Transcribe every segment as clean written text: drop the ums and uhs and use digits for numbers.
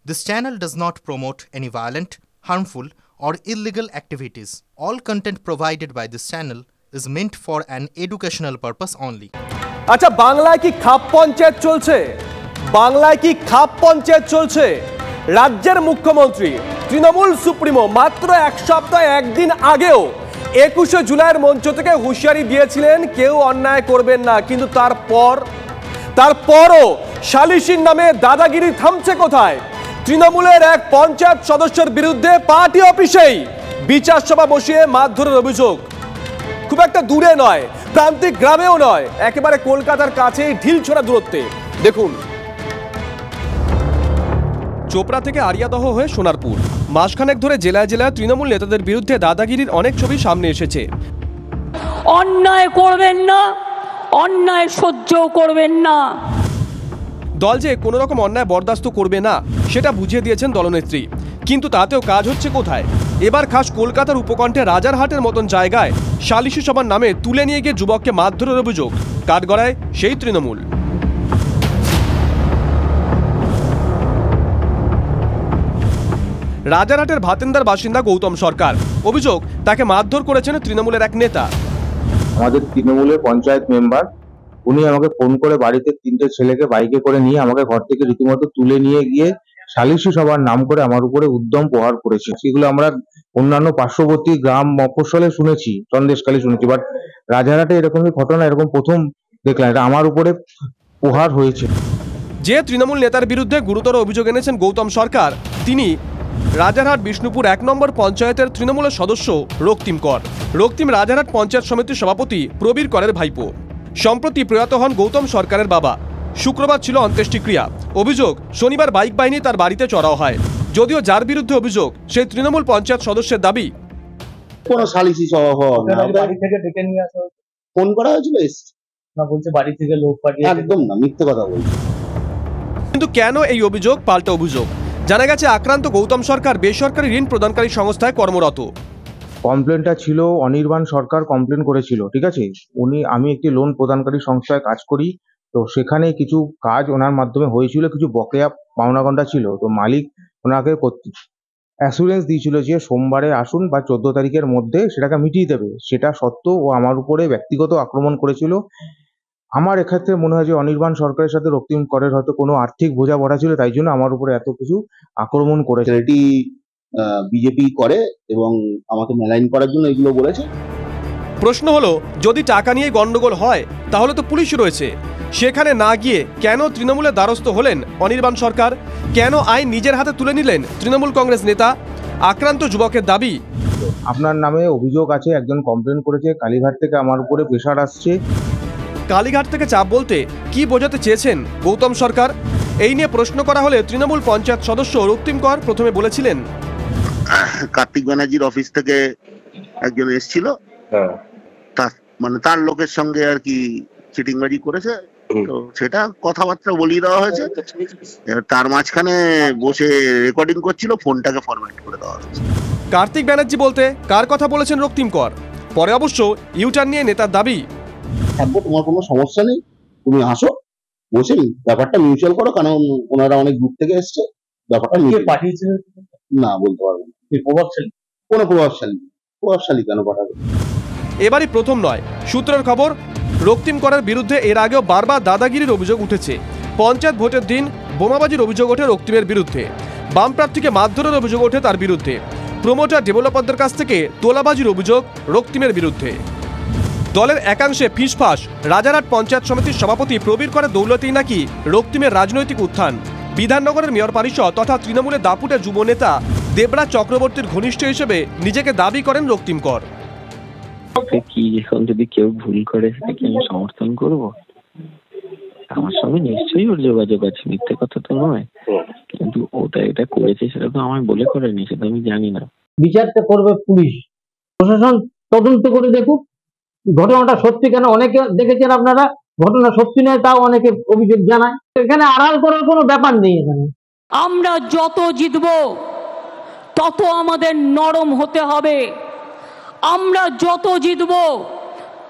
This channel does not promote any violent, harmful, or illegal activities. All content provided by this channel is meant for an educational purpose only. আচ্ছা, বাংলায় কি খাপ পঞ্চায়েত চলছে? বাংলায় কি খাপ পঞ্চায়েত চলছে? রাজ্যের মুখ্যমন্ত্রী তৃণমূল সুপ্রিমো মাত্র এক সপ্তাহ একদিন আগেও 21শে জুলাইয়ের মঞ্চ থেকে হুঁশিয়ারি দিয়েছিলেন কেউ অন্যায় করবেন না, কিন্তু তারপরও সালিসির নামে দাদাগিরি থামছে কোথায়? তৃণমূলের এক পঞ্চায়েত সদস্যের বিরুদ্ধে পার্টি অফিসেই বিচার সভা বসিয়ে মারধরের অভিযোগ। খুব একটা দূরে নয়, প্রান্তিক গ্রামেও নয়, একেবারে কলকাতার কাছেই ঢিলছোড়া দূরত্বে। দেখুন, চোপড়া থেকে আরিয়াদহ হয়ে সোনারপুর, মাসখানেক ধরে জেলায় জেলায় তৃণমূল নেতাদের বিরুদ্ধে দাদাগিরির অনেক ছবি সামনে এসেছে। অন্যায় করবেন না, অন্যায় সহ্য করবেন না। দল যে কোনো রকম অন্যায় বরদাস্ত করবে না সেটা বুঝিয়ে দিয়েছেন দলনেত্রী, কিন্তু তাতেও কাজ হচ্ছে কোথায়? এবার খাস কলকাতার উপকণ্ঠে রাজারহাটের মতন জায়গায় সালিশি সভার নামে তুলে নিয়ে গিয়ে যুবককে মারধরের অভিযোগ। কাঠগড়ায় সেই তৃণমূল। রাজারহাটের ভাতেন্দার বাসিন্দা গৌতম সরকার, অভিযোগ তাকে মারধর করেছেন তৃণমূলের এক নেতা। আমাদের তৃণমূলের পঞ্চায়েত মেম্বার, উনি আমাকে ফোন করে বাড়িতে 3টে ছেলেকে বাইকে করে নিয়ে আমাকে ঘর থেকে রীতিমতো তুলে নিয়ে গিয়ে সালিশি সভার নাম করে আমার উপরে উদ্যম প্রহার করেছে। সেগুলো আমরা অন্যান্য পার্শ্ববর্তী গ্রাম মফস্বলে শুনেছি, সন্দেশখালী শুনেছি, বাট রাজারহাটে এরকমই ঘটনা এরকম প্রথম দেখলাম। এটা আমার উপরে প্রহার হয়েছে। যে তৃণমূল নেতার বিরুদ্ধে গুরুতর অভিযোগ এনেছেন গৌতম সরকার, তিনি রাজারহাট বিষ্ণুপুর 1 নম্বর পঞ্চায়েতের তৃণমূলের সদস্য রক্তিম কর। রক্তিম রাজারহাট পঞ্চায়েত সমিতির সভাপতি প্রবীর করের ভাইপো। সম্প্রতি প্রয়াত হন গৌতম সরকারের বাবা। শুক্রবার ছিল অন্ত্যেষ্টিক্রিয়া। অভিযোগ, শনিবার বাইক বাহিনী তার বাড়িতে চড়াও হয়। যদিও যার বিরুদ্ধে অভিযোগ সেই তৃণমূল পঞ্চায়েত সদস্যের দাবি, কোনো সালিসি সভা বাড়ি থেকে ডেকে নিয়ে আসা হয়েছে, ফোন করা হয়েছিল, না বলছে বাড়ি থেকে লোক পাঠিয়ে। একদম না, মিথ্যে কথা বলছে। কিন্তু কেন এই অভিযোগ পাল্টা অভিযোগ? জানা গেছে আক্রান্ত গৌতম সরকার বেসরকারি ঋণ প্রদানকারী সংস্থায় কর্মরত। কমপ্লেনটা ছিল অনির্বাণ সরকার কমপ্লেন করেছিল, ঠিক আছে। আমি একটি লোন প্রদানকারী সংস্থায় কাজ করি, তো সেখানে কিছু কাজ ওনার মাধ্যমে হয়েছিল, কিছু বকেয়া পাওনাগন্ডা ছিল। তো মালিক ওনাকে অ্যাসুরেন্স দিয়েছিল যে সোমবারে আসুন বা 14 তারিখের মধ্যে সেটাকে মিটিয়ে দেবে। সেটা সত্ত্বেও ও আমার উপরে ব্যক্তিগত আক্রমণ করেছিল। আমার এক্ষেত্রে মনে হয় যে অনির্বাণ সরকারের সাথে রক্তিম করের হয়তো কোনো আর্থিক বোঝাপড়া ছিল, তাই জন্য আমার উপরে এত কিছু আক্রমণ করেছে। ছেলেটি বিজেপি করে এবং আমাকে মেলাইন করার জন্য এগুলো বলেছে। প্রশ্ন হলো, যদি টাকা নিয়ে গন্ডগোল হয় তাহলে তো পুলিশ রয়েছে, সেখানে না গিয়ে কেন তৃণমূলের দ্বারস্থ হলেন অনির্বাণ সরকার? কেন আইন নিজের হাতে তুলে নিলেন তৃণমূল কংগ্রেস নেতা? আক্রান্ত যুবকের দাবি, আপনার নামে অভিযোগ আছে, একজন কমপ্লেন করেছে, কালীঘাট থেকে আমার উপরে প্রেশার আসছে। কালীঘাট থেকে চাপ বলতে কি বোঝাতে চেয়েছেন গৌতম সরকার? এই নিয়ে প্রশ্ন করা হলে তৃণমূল পঞ্চায়েত সদস্য রক্তিম কর প্রথমে বলেছিলেন, কার্তিক ব্যানার্জির অফিস থেকে একজন এসেছিল, তার লোকের সঙ্গে আর কি চিটিংবাজি করেছে, তো সেটা কথাবার্তা বলিয়ে দেওয়া হয়েছে। তার মাঝখানে বসে রেকর্ডিং করছিল, ফোনটাকে ফরম্যাট করে দেওয়া হয়েছে। কার্তিক ব্যানার্জি বলতে কার কথা বলেছেন রক্তিম কর? পরে অবশ্য ইউটার্ন নিয়ে নেতার দাবি, তোমার কোনো সমস্যা নেই, তুমি আসো, বসে ব্যাপারটা মিউচুয়াল করো, কারণ ওনারা অনেক দূর থেকে এসছে। ব্যাপারটা পাঠিয়েছে না বলতে পারবো না। প্রভাবশালী, কোনো প্রভাবশালী কেন পাঠাবে? এবারই প্রথম নয়। সূত্রের খবর, রক্তিম করের বিরুদ্ধে এর আগেও বারবার দাদাগিরির অভিযোগ উঠেছে। পঞ্চায়েত ভোটের দিন বোমাবাজির অভিযোগ ওঠে রক্তিমের বিরুদ্ধে। বাম প্রার্থীকে মারধরের অভিযোগ ওঠে তার বিরুদ্ধে। প্রমোটার ডেভেলপারদের কাছ থেকে তোলাবাজির অভিযোগ রক্তিমের বিরুদ্ধে। দলের একাংশে ফিসফাস, রাজারহাট পঞ্চায়েত সমিতির সভাপতি প্রবীর করের দৌলতেই নাকি রক্তিমের রাজনৈতিক উত্থান। বিধাননগরের মেয়র পরিষদ তথা তৃণমূলের দাপুটে যুব নেতা দেবরাজ চক্রবর্তীর ঘনিষ্ঠ হিসেবে নিজেকে দাবি করেন রক্তিম কর। কি এখন যদি কেউ ভুল করে সেটাকে আমি সমর্থন করব? আমার সঙ্গে নিশ্চয়ই ওর যোগাযোগ আছে, মিথ্যে কথা তো নয়, কিন্তু ওটা এটা করেছে সেটা তো আমায় বলে করেনি, সেটা আমি জানি না। বিচারটা করবে পুলিশ, প্রশাসন তদন্ত করে দেখুক ঘটনাটা সত্যি কেন। অনেকে দেখেছেন আপনারা, ঘটনা সত্যি নয় তাও অনেকে অভিযোগ জানায়। এখানে আড়াল করার কোনো ব্যাপার নেই। এখানে আমরা যত জিতব তত আমাদের নরম হতে হবে। আমরা যত জিতব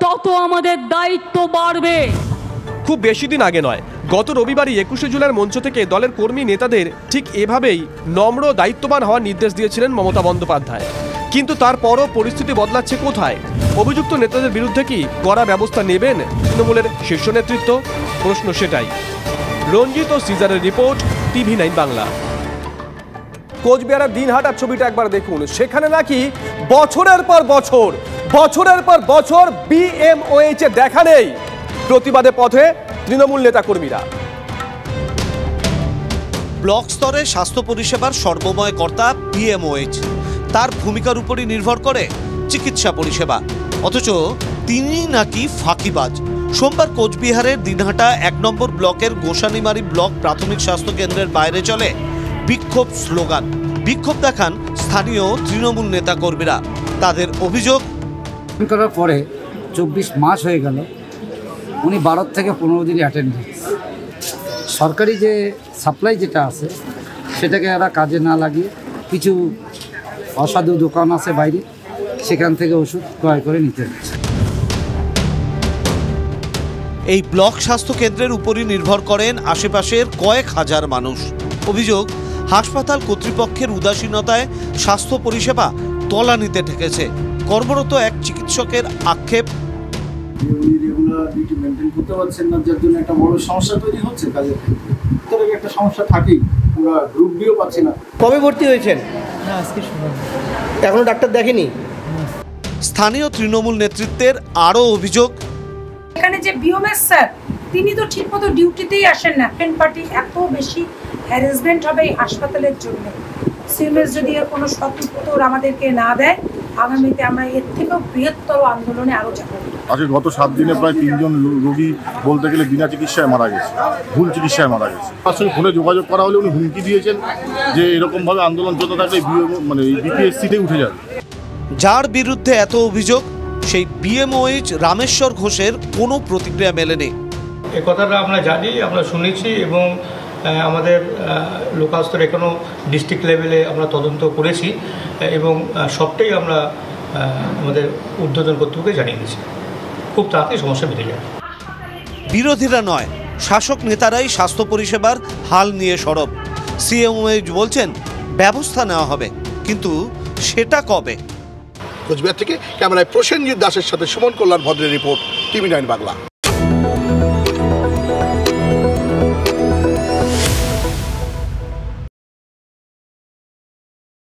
তত আমাদের দায়িত্ব বাড়বে। খুব বেশি দিন আগে নয়, গত রবিবারই 21শে জুলাইয়ের মঞ্চ থেকে দলের কর্মী নেতাদের ঠিক এভাবেই নম্র দায়িত্ববান হওয়ার নির্দেশ দিয়েছিলেন মমতা বন্দ্যোপাধ্যায়। কিন্তু তারপরও পরিস্থিতি বদলাচ্ছে কোথায়? অভিযুক্ত নেতাদের বিরুদ্ধে কি কড়া ব্যবস্থা নেবেন তৃণমূলের শীর্ষ নেতৃত্ব? প্রশ্ন সেটাই। রঞ্জিত ও সিজারের রিপোর্ট, TV9 বাংলা। কোচবিহারের দিনহাটার ছবিটা একবার দেখুন। সেখানে নাকি বছরের পর বছর BMOH এ দেখা নেই। প্রতিবাদে পথে তৃণমূল নেতাকর্মীরা। ব্লক স্তরে স্বাস্থ্য পরিষেবার সর্বময় কর্তা BMOH, তার ভূমিকার উপরই নির্ভর করে চিকিৎসা পরিষেবা, অথচ তিনি নাকি ফাঁকিবাজ। সোমবার কোচবিহারের দিনহাটা 1 নম্বর ব্লকের গোসানিমারি ব্লক প্রাথমিক স্বাস্থ্য কেন্দ্রের বাইরে চলে বিক্ষোভ স্লোগান। বিক্ষোভ দেখান স্থানীয় তৃণমূল নেতাকর্মীরা। তাদের অভিযোগ, করার পরে 24 মাস হয়ে গেল, উনি 12 থেকে 15 দিন অ্যাটেন্ডেন্স, সরকারি যে সাপ্লাই যেটা আছে সেটাকে এরা কাজে না লাগিয়ে কিছু অসাধু দোকান আছে বাইরে, সেখান থেকে ওষুধ ক্রয় করে নিতে হচ্ছে। এই ব্লক স্বাস্থ্য কেন্দ্রের উপরই নির্ভর করেন আশেপাশের কয়েক হাজার মানুষ। অভিযোগ, হাসপাতাল কর্তৃপক্ষের উদাসীনতায় স্বাস্থ্য পরিষেবা তলানিতে ঠেকেছে। কর্মরত এক চিকিৎসকের আক্ষেপ, রেগুলারিটি মেনটেন করতে পারছেন না, যার জন্য একটা বড় সমস্যা তৈরি হচ্ছে। কাজের ক্ষেত্রে একটা সমস্যা থাকেই, পুরো গ্রুপ বিও পাচ্ছি না। কবে ভর্তি হয়েছেন? না, আজকে শুনলাম। এখনো ডাক্তার দেখেনি? স্থানীয় তৃণমূল নেতৃত্বের আরও অভিযোগ, এখানে যে BMOH স্যার, তিনি তো ঠিকমতো ডিউটিতেই আসেন না। পেন পার্টি এত বেশি হ্যারাসমেন্ট হবে এই হাসপাতালের জন্য। CMS যদি এর কোনো সদুত্তর আমাদেরকে না দেয়, আগামীতে আমরা এর থেকেও বৃহত্তর আন্দোলনে আরও যাব। আজকে গত 7 দিনে প্রায় 3 জন রোগী বলতে গেলে বিনা চিকিৎসায় মারা গেছে, ভুল চিকিৎসায় মারা গেছে। তার সঙ্গে ফোনে যোগাযোগ করা হলে উনি হুমকি দিয়েছেন যে এরকমভাবে আন্দোলন চলতে থাকলে BPSC-তে উঠে যাবে। যার বিরুদ্ধে এত অভিযোগ, সেই BMOH রামেশ্বর ঘোষের কোনো প্রতিক্রিয়া মেলেনি। এ কথাটা আমরা জানি, আমরা শুনেছি, এবং আমাদের লোকাল স্তরে এখনও ডিস্ট্রিক্ট লেভেলে আমরা তদন্ত করেছি এবং সবটাই আমরা আমাদের ঊর্ধ্বতন কর্তৃপক্ষকে জানিয়ে দিয়েছি। খুব তাড়াতাড়ি সমস্যা মিটে যায়। বিরোধীরা নয়, শাসক নেতারাই স্বাস্থ্য পরিষেবার হাল নিয়ে সরব। CMOH বলছেন ব্যবস্থা নেওয়া হবে, কিন্তু সেটা কবে? কোচবিহার থেকে ক্যামেরায় প্রসেনজিৎ দাসের সাথে সুমন কল্যাণ ভদ্রের রিপোর্ট, TV9 বাংলা।